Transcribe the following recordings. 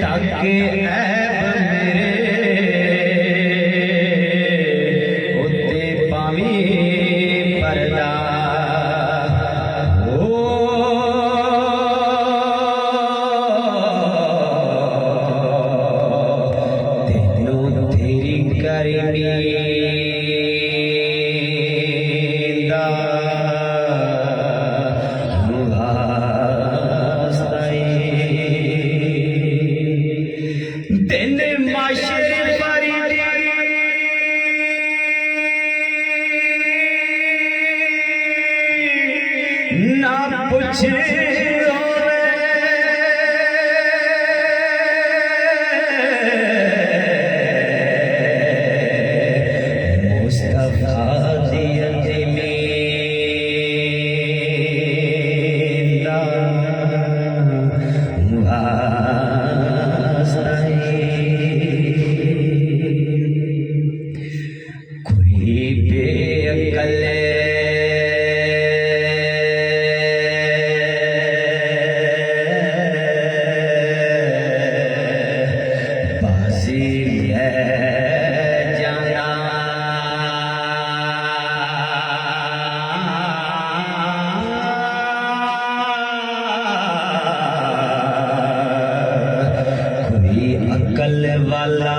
تک عیب میرے اتے پاویں پردہ تینوں تیری کرمی نہ پوچھے مصطفیٰ دیت میں کوئی بے عقل عقل والا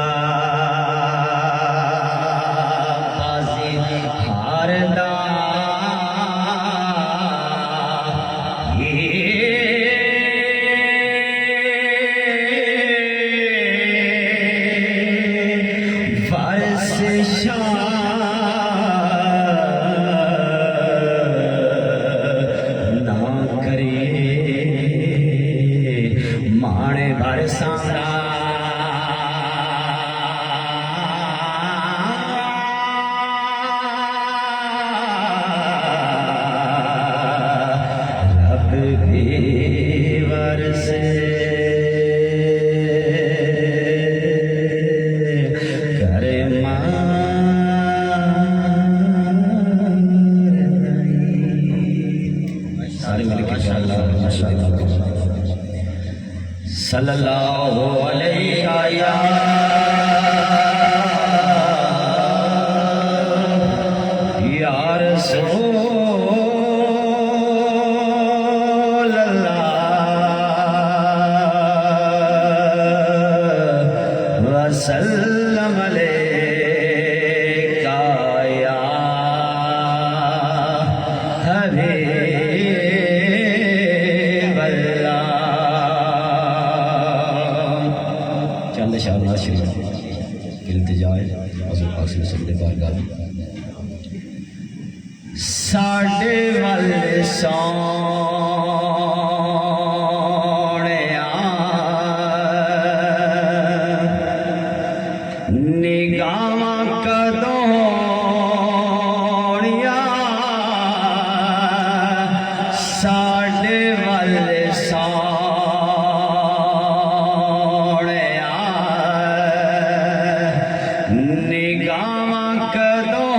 بازی ہاردا فرس شاہ نہ کرے مانے برساں صلی اللہ علیہ یا رسول اللہ وسلم علیکہ یا حبیب اللہ چند شاہدہ شریف التجا ہے حضور پاک صلی اللہ علیہ وسلم بارگاہ میں ساڈے والے سونیا نگاہاں کدوڑیاں ساڈے والے نگاہاں کدوڑیاں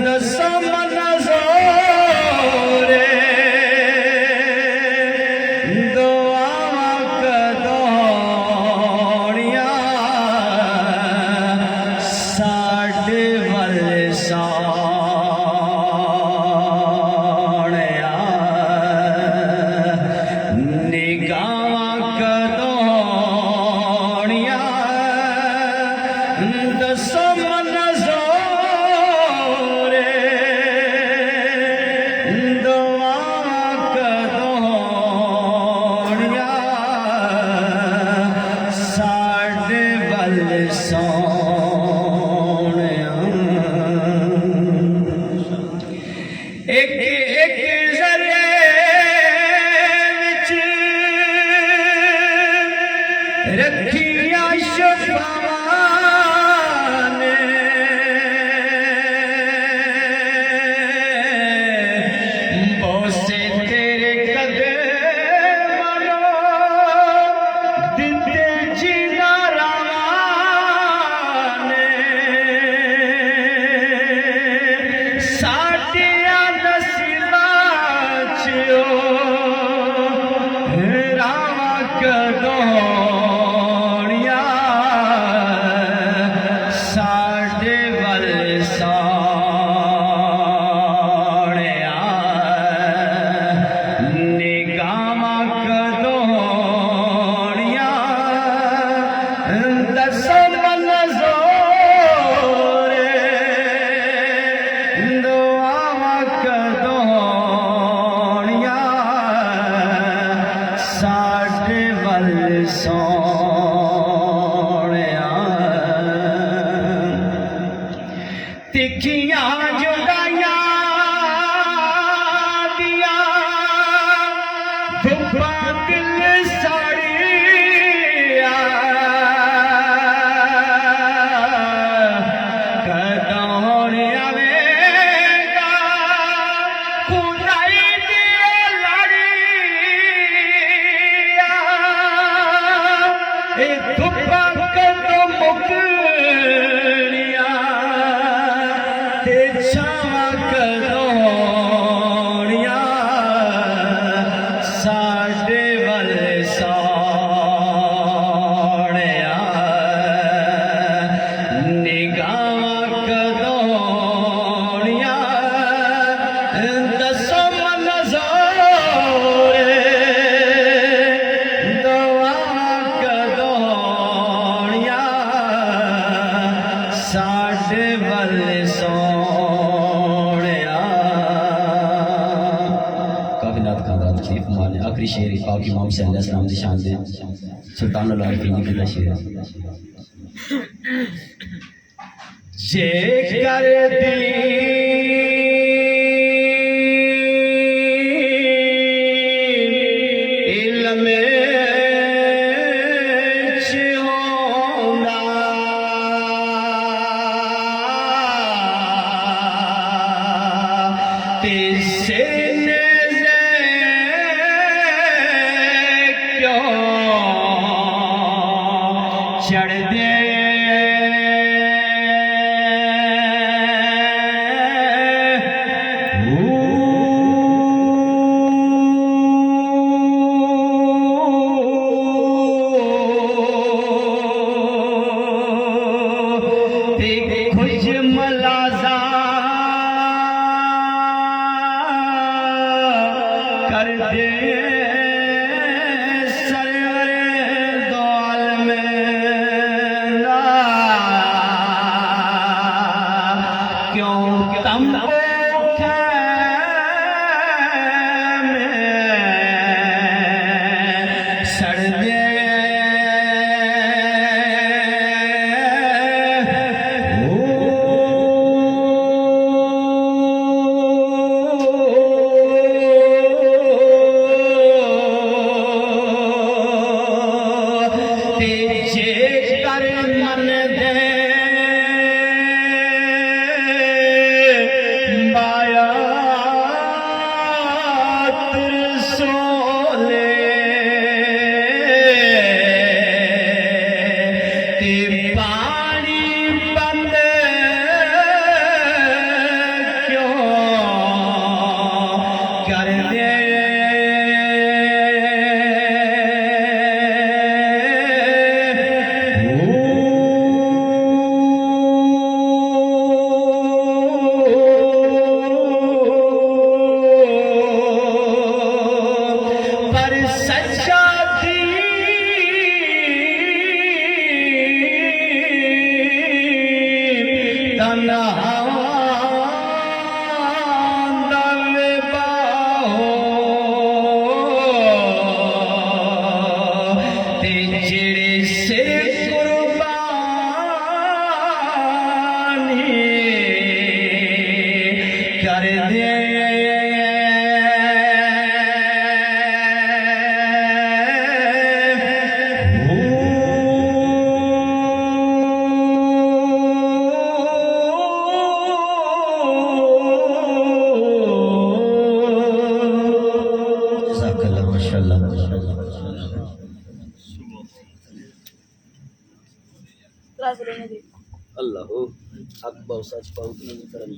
دسمن سونیا تکھیاں جدائیاں دیا دھپا دل ساڑیا کدون آوے گا خدائی دی لڑیا اے دھپا کدو مکڑیا تے چھاواں کدوڑیا ساڈے ول سوڑیا نگاہاں کدوڑیا دسو منظور دعا کدوڑیا ساڈے ول سوڑیا کافی نات خاندان شریف مانے آخری شعر پاک امام صلی اللہ علیہ وسلم دی شان دے سلطان العارفین کی دا شعر جے کر دی علم چھونا تیسے نیزے کیوں چڑھ دے کچھ ملازہ کر دے سرور دو عالم کیوں تم سڑ دے من دے بایا ترسولے تے پانی بند کیوں کر دے کر دے جزاک اللہ ماشاءاللہ اللہ اکبر سچ پاؤ نہیں کرن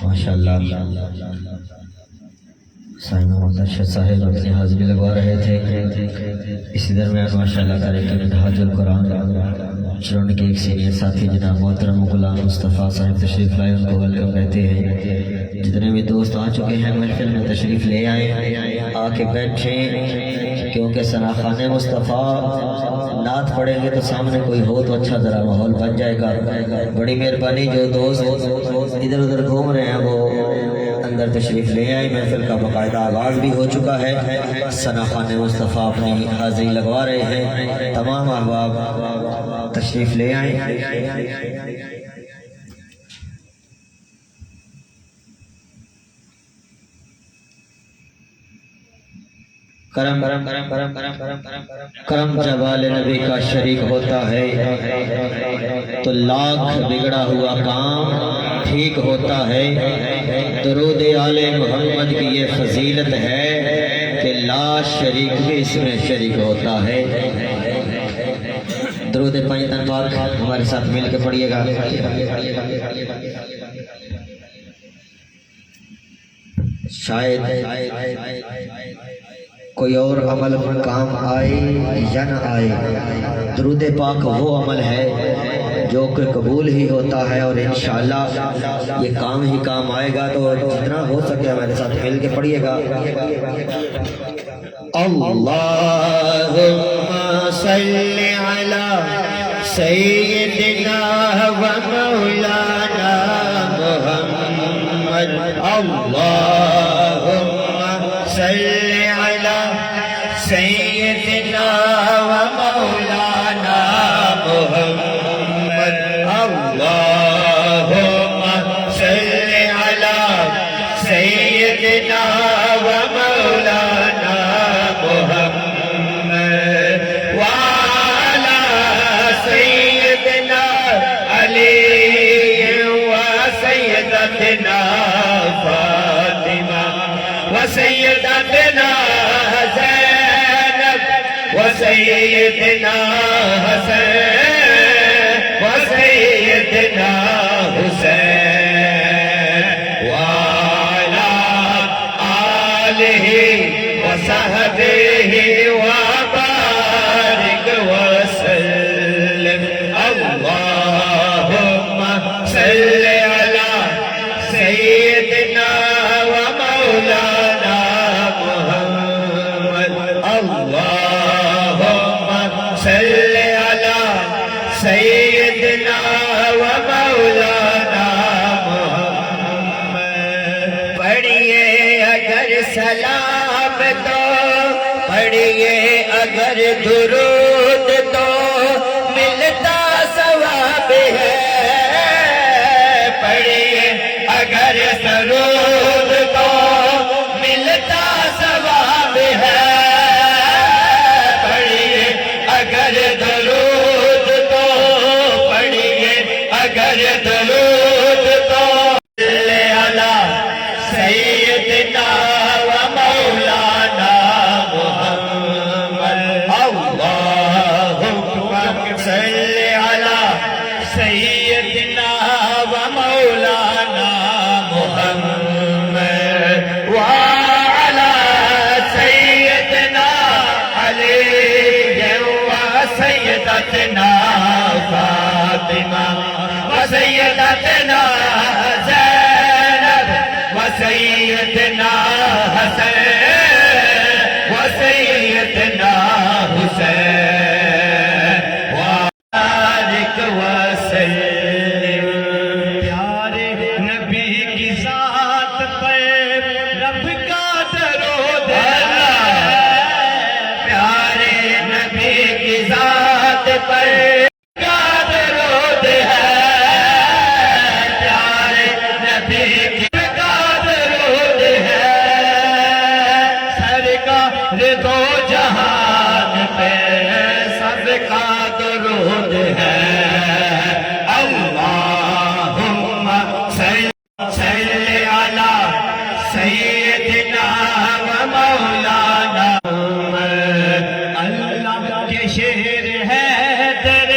ماشاءاللہ سائیں محمد ارشد صاحب اپنی حاضری لگوا رہے تھے. اسی درمیان ماشاءاللہ تعالیٰ کے تحاج القرآن شروع کے ایک سینئر ساتھی جناب محترم غلام مصطفیٰ صاحب تشریف لائے, ان کو ویلکم کہتے ہیں. جتنے بھی دوست آ چکے ہیں محفل میں تشریف لے آئیں, آ کے بیٹھیں, کیونکہ ثناخان مصطفیٰ نعت پڑھیں گے تو سامنے کوئی ہو تو اچھا ذرا ماحول بن جائے گا. بڑی مہربانی, جو دوست ادھر ادھر گھوم رہے ہیں وہ اندر اندر تشریف لے آئیں. محفل کا باقاعدہ آغاز بھی ہو چکا ہے. ثنا خان مصطفیٰ اپنی حاضری لگوا رہے ہیں. تمام احباب تشریف لے آئیں. کرم جب آل نبی کا شریک ہوتا ہے تو لاکھ بگڑا ہوا کام ٹھیک ہوتا ہے. درود آل محمد کی یہ فضیلت ہے کہ لا شریک بھی اس میں شریک ہوتا ہے. درود پنج تن پاک ہمارے ساتھ مل کے پڑھیے گا. شاید کوئی اور عمل کام آئے یا نہ آئے، درود پاک وہ عمل ہے جو کہ قبول ہی ہوتا ہے، اور انشاءاللہ یہ کام ہی کام آئے گا. تو جتنا ہو سکے ہمارے ساتھ مل کے پڑھیے گا. اللہم صلی علی سیدنا و مولانا محمد. اللہم صلی سیدنا و مولانا محمد. اللہم صلی علی سیدنا و مولانا محمد وعلی سیدنا علی و سیدتنا فاطمہ و سیدتنا وسیدنا حسین وسیدنا حسین وعلی آلہ وصحبہ وبارک وسلم. اللہم صلی علی سیدنا و مولانا محمد. صلی علی سیدنا و مولانا محمد. پڑھیے اگر سلام تو پڑھیے اگر درود تو ملتا ثواب ہے. پڑھیے اگر درود تو ملتا ثواب ہے. اگر درود تو پڑھیے اگر درود تو صلی علی سیدنا و مولانا محمد. اللہم صلی علی سیدنا و مولانا محمد وعلی سیدنا علی سیدتنا فاطمہ و سیدتنا زینب و سیدنا حسین و سیدنا حسین وبارک وسلم. پیارے نبی کی ذات پر رب کا درود ہے. پیارے نبی کی ذات پر کا درود ہے. پیارے نبی کی کا درود ہے. سرکار دو جہان پہ سب کا درود ہے. اللہم صلی علی سیدنا و مولانا. اللہ کے شعر ہے تیرے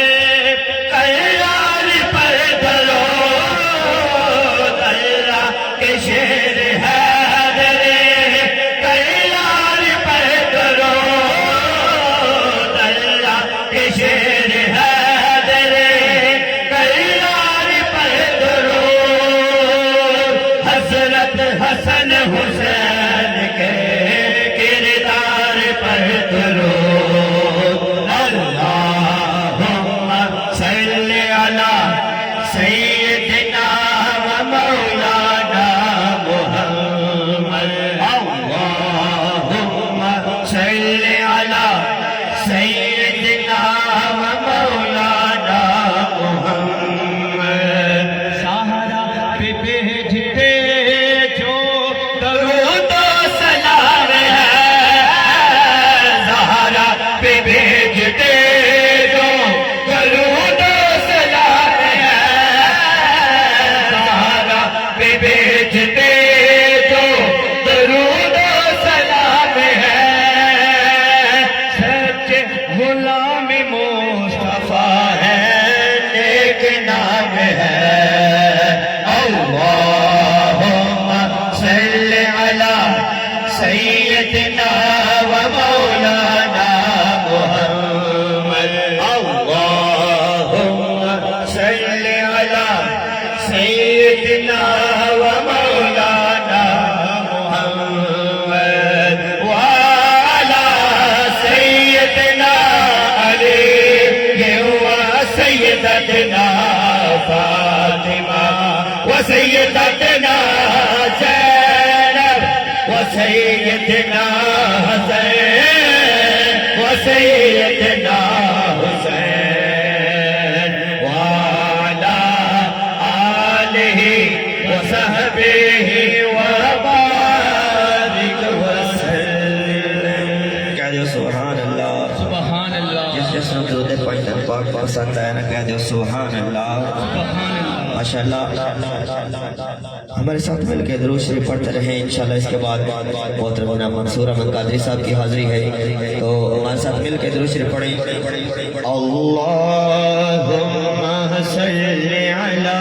سيدنا ومولانا محمد اللهم صل على سيدنا ومولانا محمد وعلى سيدنا علي وسيدتنا فاطمة وسيدتنا زينب وسيدنا حسين وسيدنا حسين وعلى آله وصحبه وبارك وسلم. کہہ دیو سبحان اللہ. سبحان اللہ. جس نے درود پاک پاک پسند آیا نا کہہ دیو سبحان اللہ. ماشاءاللہ ہمارے ساتھ مل کے درود شریف پڑھتے رہیں. انشاءاللہ اس کے بعد محترم جناب منصور احمد قادری صاحب کی حاضری ہے تو ہمارے ساتھ مل کے درود شریف پڑھیں. اللہم صل علی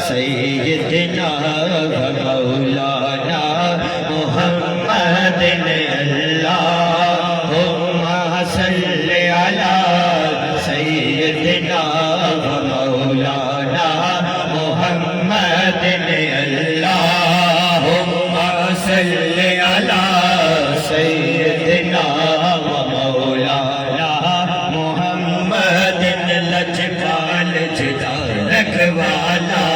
سیدنا و مولانا محمد. اللہم صل علی سیدنا و مولانا محمد. اللہم صل علی سیدنا و مولانا محمد. لجپال جدا رکھوالا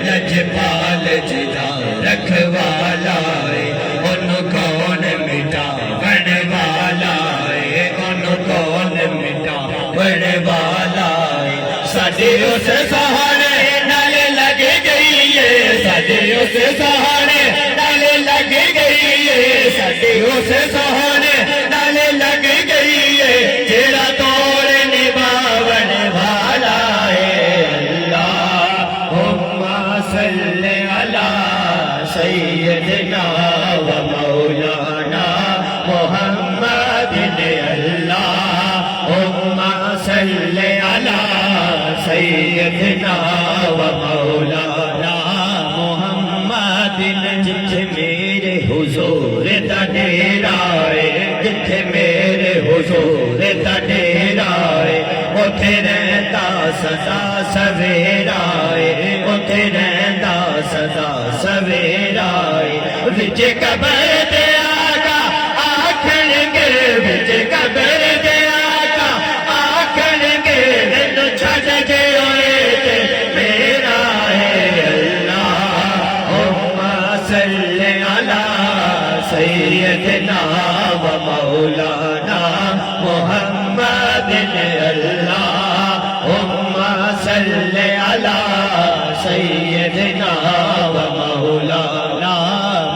لجپال جدا رکھوالا ان کون مٹا بڑھ والا ان کون مٹا بڑھ والا. ساڈے اس سہارے نال لگ گئی ہے ساڈے اس سہارے نال لگ گئی ہے ساڈے اس سہارے نال لگ گئی ہے جیڑا توڑ نبھاون والا ہے. اللہم صل علی سیدنا و مولانا محمد. اللہم صل علی سیدنا و مولانا محمد. جتھے میرے حضور دا ڈیرا ہے جتھے میرے حضور دا ڈیرا ہے اوتھے رہندا سدا سویرا ہے اوتھے رہندا سدا سویرا ہے. وچ قبر دے آقا آکھن گے وچ قبر دے آقا آکھن گے مینوں چھڈ کے ہوئے تے میرا ہے. اللہم صل علی سیدنا و مولانا محمد. اللہم صل علی سیدنا و مولانا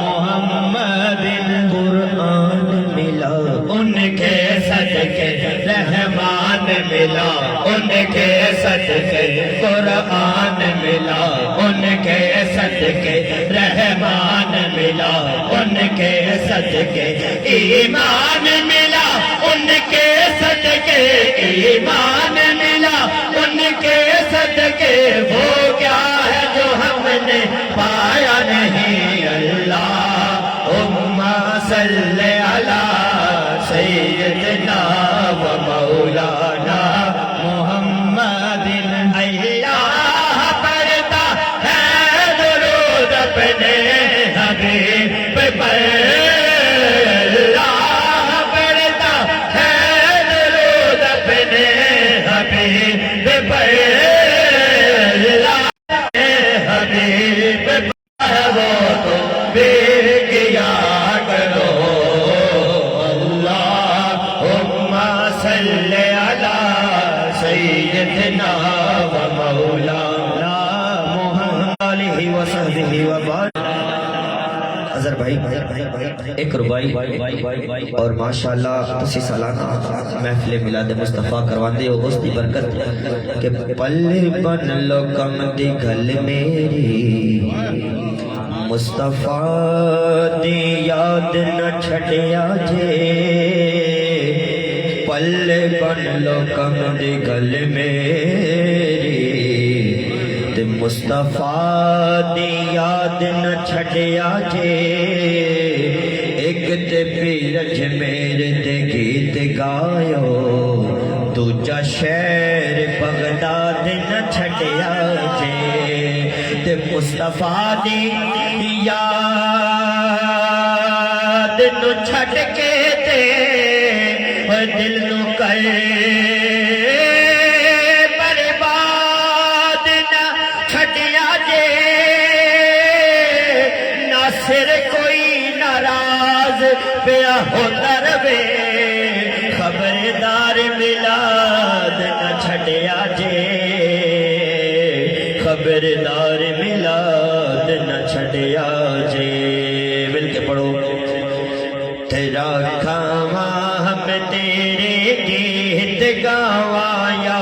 محمد. قرآن ملا ان کے صدقے رحمان ملا ان کے صدقے قرآن ملا ان کے صدقے رحمان ملا ان کے صدقے ایمان ملا ان کے صدقے ایمان ملا ان کے صدقے. وہ کیا ہے جو ہم نے پایا نہیں. اللہم صل علی سیدنا و مولانا محمد. اللہ پڑھتا ہے درود اپنے حبیب پر. اللہ پڑھتا ہے درود اپنے حبیب پر. حبیب وہ تو بے کیا کرو. اللہم صل علی سیدنا و مولانا محمد علیہ وصحبہ وبارک. اظہر بھائی ایک ربائی اور ماشاءاللہ تسی سالانہ محفل میلاد مصطفیٰ کرواندے ہو اس دی برکت کہ پلے بن لو کم دی گھل میری مصطفیٰ دی یاد نہ چھڑیا جے. پلے بن لو کم دی گھل میری تے مصطفیٰ دی یاد نہ چھڑیا جے. تے پیرج میرے تے گیت گایو دوجا شہر بغداد نہ چھڑیا جے تے مصطفیٰ دی یاد نو چھڑ کے تے دل نو کر برباد نہ چھڑیا جے ناصر کوئی ناراض پیا ہوتا روے خبردار میلاد نہ چھڑیا جے خبردار میلاد نہ چھڑیا جے مل کے پڑھو تیرا کھاواں ہم تیرے گیت گاواں یا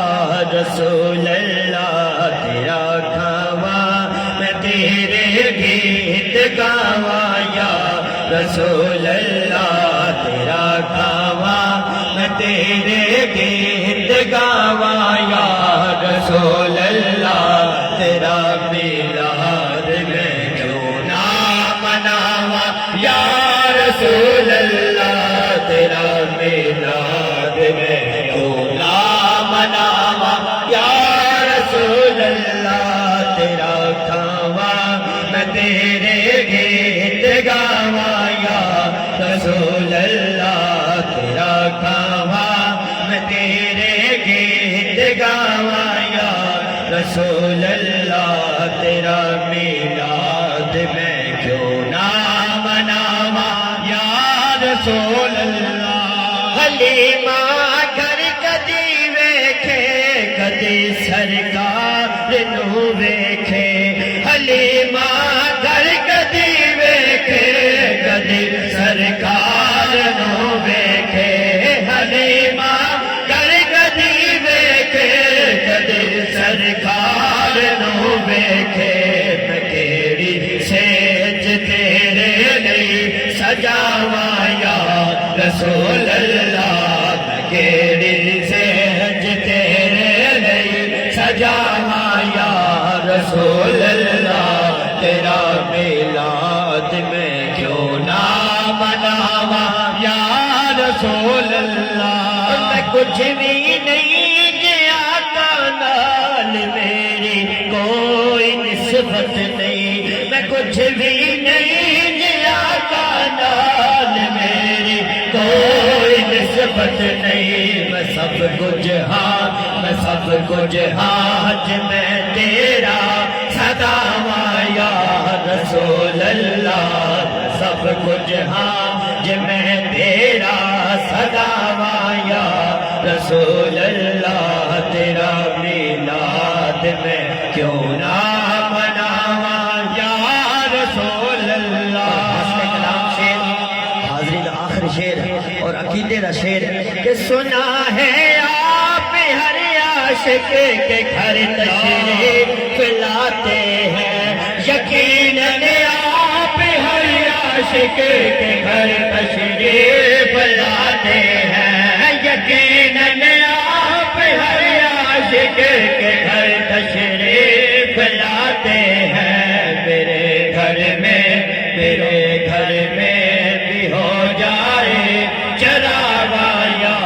رسول اللہ تیرا کھاواں میں تیرے گیت گاواں یا رسول اللہ تیرا کھاواں میں تیرے گیت گاواں یا رسول اللہ تیرا میلاد میں کیوں نہ مناواں یا رسول اللہ تیرا میلاد میں کیوں نہ مناواں یا رسول اللہ تیرا کھاواں میں تیرے گیت گاواں یا رسول اللہ تیرا کھاواں میں تیرے گیت گاواں یا رسول اللہ تیرا میلاد میں کیوں نہ مناواں یا رسول اللہ حلیمہ گھر کدی ویکھے کدی سرکار نو ویکھے حلیمہ گھر کدی ویکھے کدی سرکار نو ویکھے حلیمہ گھر کدی ویکھے کدی سرکار نو ویکھے میں کیڑی سیج تیرے لئی سجاواں یا رسول اللہ میں کیڑی سیج تیرے لئی سجاواں یا رسول اللہ تیرا میلاد میں کیوں نہ مناواں یا رسول اللہ میں کچھ بھی نہیں گیا نال میری کوئی نسبت نہیں میں کچھ بھی نہیں گیا نال میری کوئی نسبت نہیں میں سب کچھ ہاں میں سب کچھ ہاں میں تیرا سداواں یا رسول اللہ سب کچھ ہاں میں تیرا سداواں یا رسول اللہ تیرا میلاد میں کیوں نہ مناواں یا رسول اللہ کلام شعر حاضرین آخر شعر اور عقیدے کا شعر کہ سنا ہے آپ ہر عاشق کے گھر تشریف لاتے ہیں یقیناً آپ ہر عاشق کے گھر تشریف لاتے ہیں یقیناً آپ ہر عاشق کے گھر تشریف لاتے ہیں میرے گھر میں بھی ہو جائے چراغاں یا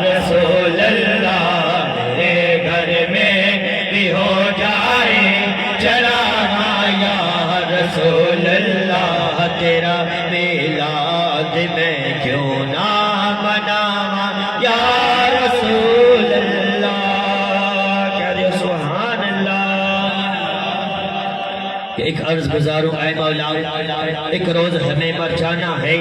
رسول اللہ میرے گھر میں بھی ہو جائے چراغاں یا رسول اللہ تیرا میلاد میں کیوں نہ مناواں یا رسول اللہ کہہ دے سبحان اللہ کہ ایک عرض گزاروں اے مولا ایک روز ہمیں مر جانا ہے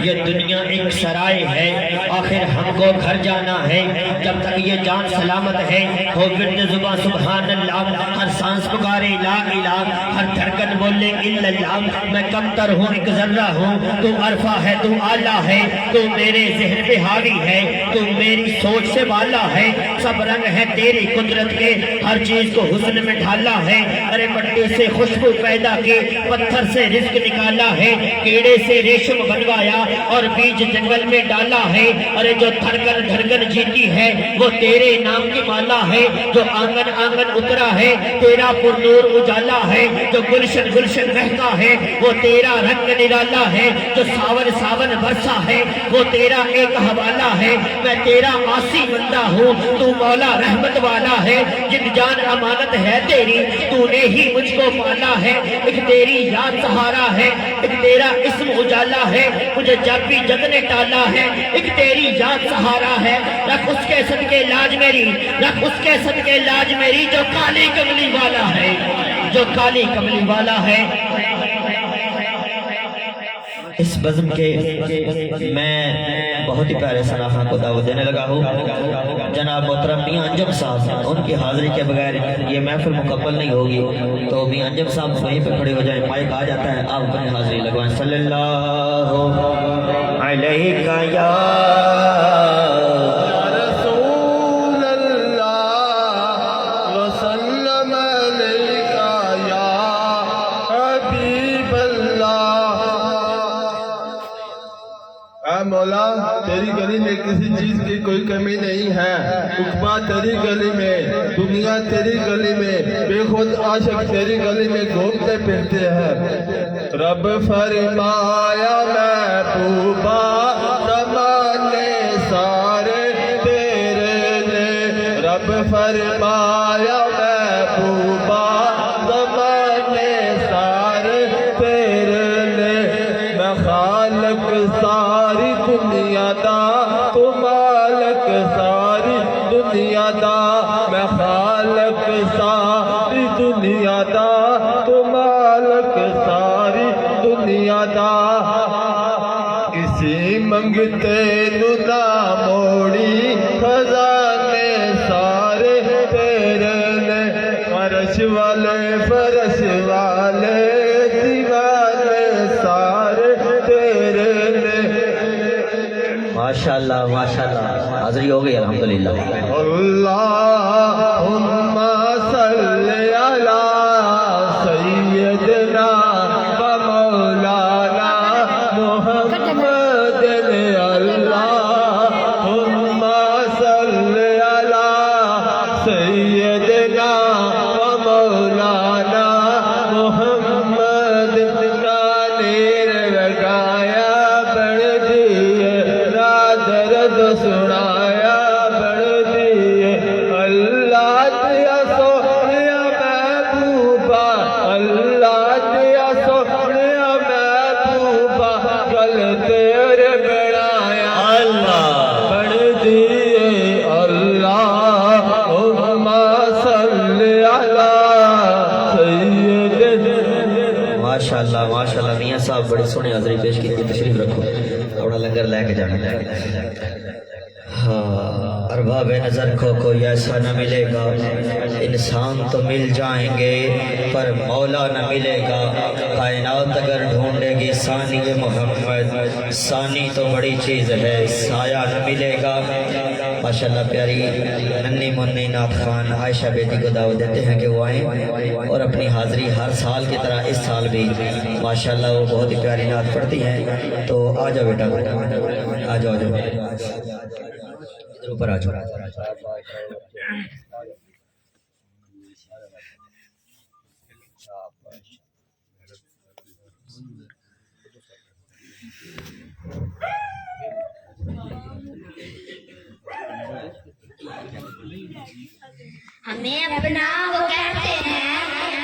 یہ دنیا ایک سرائے ہے آخر ہم کو گھر جانا ہے جب تک یہ جان سلامت ہے ہو ورد زبان سبحان اللہ ہر سانس پکارے لا الہ ہر دھڑکن بولے الا اللہ میں کمتر ہوں ایک ذرہ ہوں تو عرفہ ہے تو اعلیٰ ہے تو میرے ذہن پہ حاوی ہے تو میری سوچ سے والا ہے سب رنگ ہے تیری قدرت کے ہر چیز کو حسن میں ڈھالا ہے ارے مٹی سے خوشبو پیدا ملا کے پتھر سے رزق نکالا ہے، کیڑے سے ریشم بنوایا اور بیج جنگل میں ڈالا ہے۔ ارے جو دھڑکن دھڑکن جیتی ہے وہ تیرے نام کی مالا ہے، جو آنگن آنگن اترا ہے تیرا پر نور اجالا ہے، جو گلشن گلشن رہتا ہے وہ تیرا رنگ نرالا ہے، جو ساون ساون برسا ہے وہ تیرا ایک حوالہ ہے۔ میں تیرا عاصی بندہ ہوں، تو مولا رحمت والا ہے، جن جان امانت ہے تیری، تو نے ہی مجھ کو پالا ہے۔ ایک تیری یاد سہارا ہے، ایک تیرا اسم اجالا ہے، مجھے جب بھی جگ نے ٹالا ہے۔ ایک تیری یاد سہارا ہے، رکھ اس کے صدقے لاج میری، رکھ اس کے صدقے لاج میری، جو کالی کملی والا ہے، جو کالی کملی والا ہے۔ اس بزم کے میں بہت ہی پیارے صنافہ کو دعوت دینے لگا ہوں۔ جناب محترم میاں انجم صاحب، ان کی حاضری کے بغیر یہ محفل مکمل نہیں ہوگی، تو میاں انجم صاحب وہیں پہ کھڑے ہو جائیں، مائک آ جاتا ہے، آپ اپنی حاضری لگوائیں۔ صلی اللہ علیہ یا رسول اللہ وسلم علیکہ یا حبیب اللہ۔ اے مولا، تیری گلی میں کسی چیز کی کوئی کمی نہیں ہے، عقبہ تیری گلی میں، دنیا تیری گلی میں، بے خود عاشق تیری گلی میں گھومتے پھرتے ہیں۔ رب فرمایا محبوبہ زمانے سارے تیرے لے، رب فرمایا محبوبہ زمانے سارے تیرے لے، میں خالق ساری دنیا دا، تو مالک ساری دنیا دا، میں خالق ساری دنیا دا، تو مالک ساری دنیا دا۔ کسی منگتے نو نہ موڑی، خزانے سارے تیرے لے، عرش والے فرش والے دیوانے سارے تیرے لے۔ ماشاءاللہ ماشاءاللہ، حاضری ہو گئی الحمدللہ۔ اللہم صلی علی سیدنا و مولانا محمد، اللہم صلی علی سیدنا و مولانا محمد، نانیر لگایا بڑھ دیئے، درد سنایا بڑھ دیئے، اللہ دیا سونیا محبوبہ، اللہ دیا سونیا محبوبہ، کل تیرے بڑھایا بڑھ دیئے، اللہم صلی علی سیدنا۔ ماشاءاللہ ماشاءاللہ، میاں صاحب بڑی سونے حاضری پیش کی، تشریف رکھو، اپنا لنگر لے کے جانا۔ ہاں، ارباب نظر کو کوئی ایسا نہ ملے گا، انسان تو مل جائیں گے پر مولا نہ ملے گا۔ کائنات اگر ڈھونڈے گی ثانی محمد، ثانی تو بڑی چیز ہے، سایہ نہ ملے گا۔ ماشاءاللہ پیاری ننھی منی نعت خوان عائشہ بیٹی کو دعوت دیتے ہیں کہ وہ آئیں اور اپنی حاضری ہر سال کی طرح اس سال بھی ماشاءاللہ وہ بہت ہی پیاری نعت پڑھتی ہیں۔ تو آ جاؤ بیٹا، آ جاؤ، ادھر اوپر آ جاؤ۔ ہمیں اپنا وہ کہتے ہیں،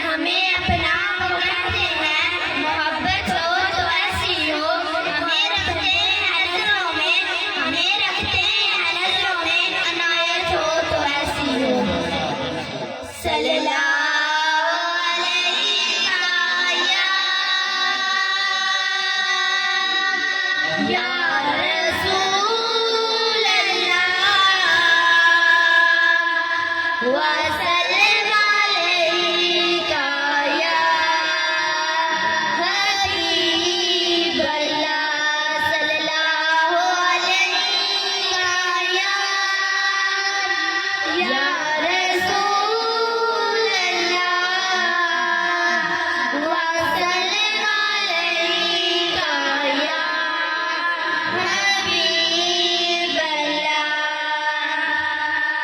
ہمیں اپنا وہ کہتے ہیں، محبت ہو تو ایسی ہو، ہمیں رکھتے ہیں نظروں میں، ہمیں رکھتے ہیں نظروں میں، عنایت ہو تو ایسی ہو۔ صلی اللہ علیہ یا رسول اللہ وسلم علیہ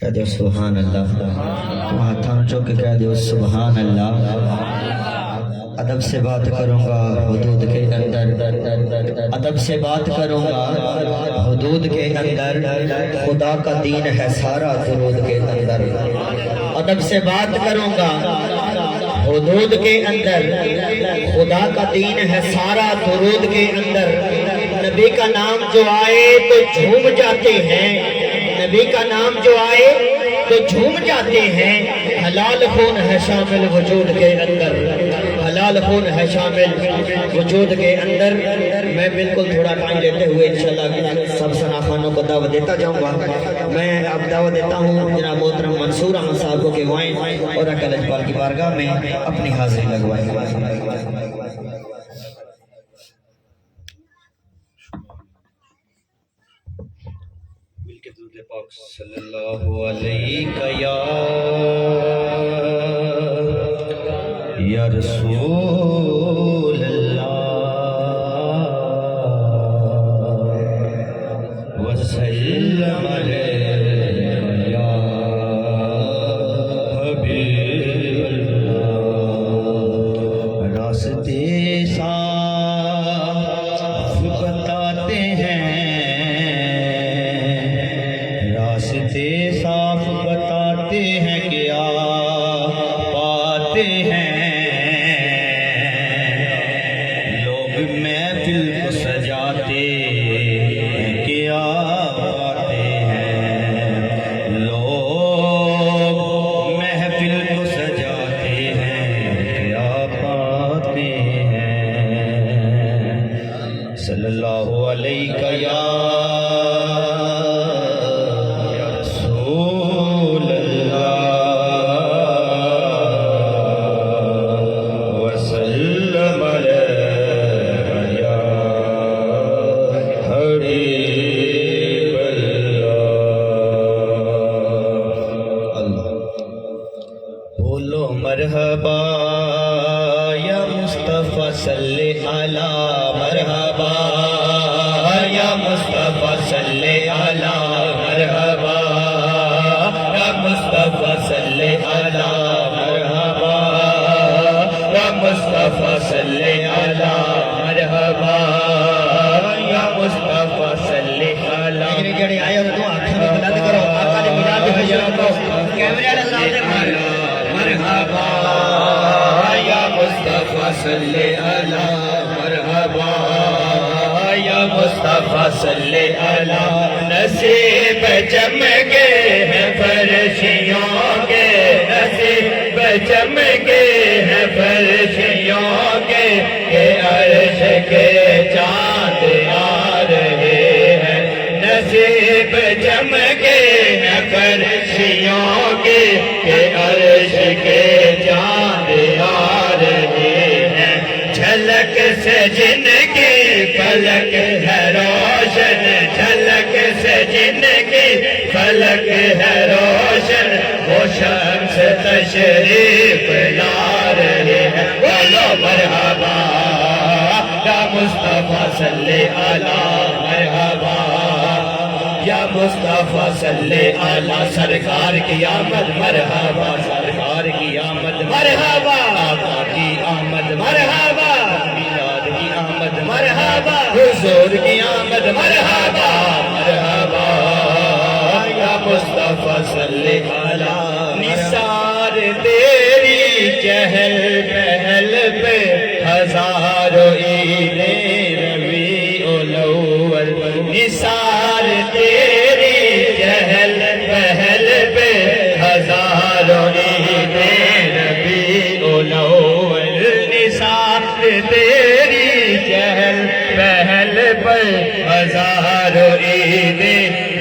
کہہ دو سبحان اللہ، ہاتھوں چوک کے کہہ دو سبحان اللہ۔ ادب سے بات کروں گا حدود کے اندر، ادب سے بات کروں گا حدود کے اندر، خدا کا دین ہے سارا درود کے اندر، ادب سے بات کروں گا حدود کے اندر، خدا کا دین ہے سارا درود کے اندر، نبی کا نام جو آئے تو جھوم جاتے ہیں، نبی کا نام جو آئے تو جھوم جاتے ہیں، حلال خون ہے شامل وجود کے اندر، حلال خون ہے شامل وجود کے اندر۔ میں بالکل تھوڑا ٹائم لیتے ہوئے انشاءاللہ سب ثناخوانوں کو دعوت دیتا جاؤں گا۔ میں اب دعوت دیتا ہوں جناب محترم منصور احمد صاحب کو کہ وہ آئیں اور آقا لجپال کی بارگاہ میں اپنی حاضری لگوائیں۔ صلی اللہ علیہ یا رسول اللہ وسلم علیہ یا حبیب اللہ۔ راستے صاف بتاتے ہیں، راستے صاف بتاتے ہیں، کیا پاتے ہیں لوگ محفل کو سجاتے ہیں، کیا پاتے ہیں لوگ محفل کو سجاتے ہیں، کیا پاتے ہیں۔ صلی اللہ علیہ یا مرحبا یا مصطفیٰ صلی علی مرحبا یا مصطفیٰ صلی علی مرحبا یا مصطفیٰ صلی علی مرحبا یا مصطفیٰ صلی علی مرحبا یا مصطفیٰ صلی علی۔ جڑے آئے ہو تو آنکھیں میں بلند کرو، آقا نے میلاد حضور کو کیمرے والے سامنے مارو۔ مرحبا یا مصطفیٰ صلی علی مرحبا یا مصطفیٰ صلی علی۔ نصیب چمکے ہیں فرشتوں کے، نصیب چمکے ہیں فرشتوں کے، کہ عرش کے چاند آ رہے ہیں۔ نصیب چمکے ہیں فرشتوں کے، کہ عرش کے چاند آ رہے ہیں۔ جھلک سے جن کی فلک ہے روشن، جھلک سے جن کی فلک ہے روشن، وہ شمس تشریف لا رہے ہیں۔ بولو مرحبا یا مصطفیٰ صلی علی مرحبا یا مصطفیٰ صلی علی۔ سرکار کی آمد مرحبا، سرکار کی آمد مرحبا، آقا کی آمد مرحبا، میلاد کی آمد مرحبا، حضور کی آمد مرحبا مرحبا یا مصطفیٰ صلی علی۔ نثار تیری چہل پہل پہ ہزاروں عید ربیع الاول، نثار تیری چہل پہل پہ ہزاروں عید ربیع الاول، نثار تیری چہل پہل پہ ہزاروں عید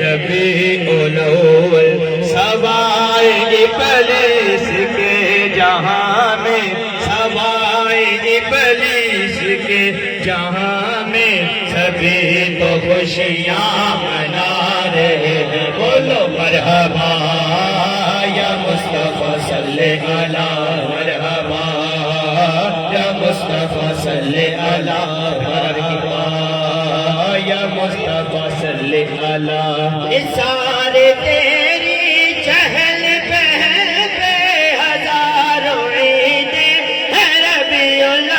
ربیع الاول۔ سوائے ابلیس کے جہاں میں، سوائے ابلیس کے جہاں میں، سبھی تو خوشیاں منا رہے ہیں۔ بولو مرحبا یا مصطفیٰ صلی علی مرحبا یا مصطفیٰ صلی علی مرحبا یا مصطفیٰ صلی علی۔ نثار تیری چہل پہل پہ ہزاروں عید ہے ربیع الاول،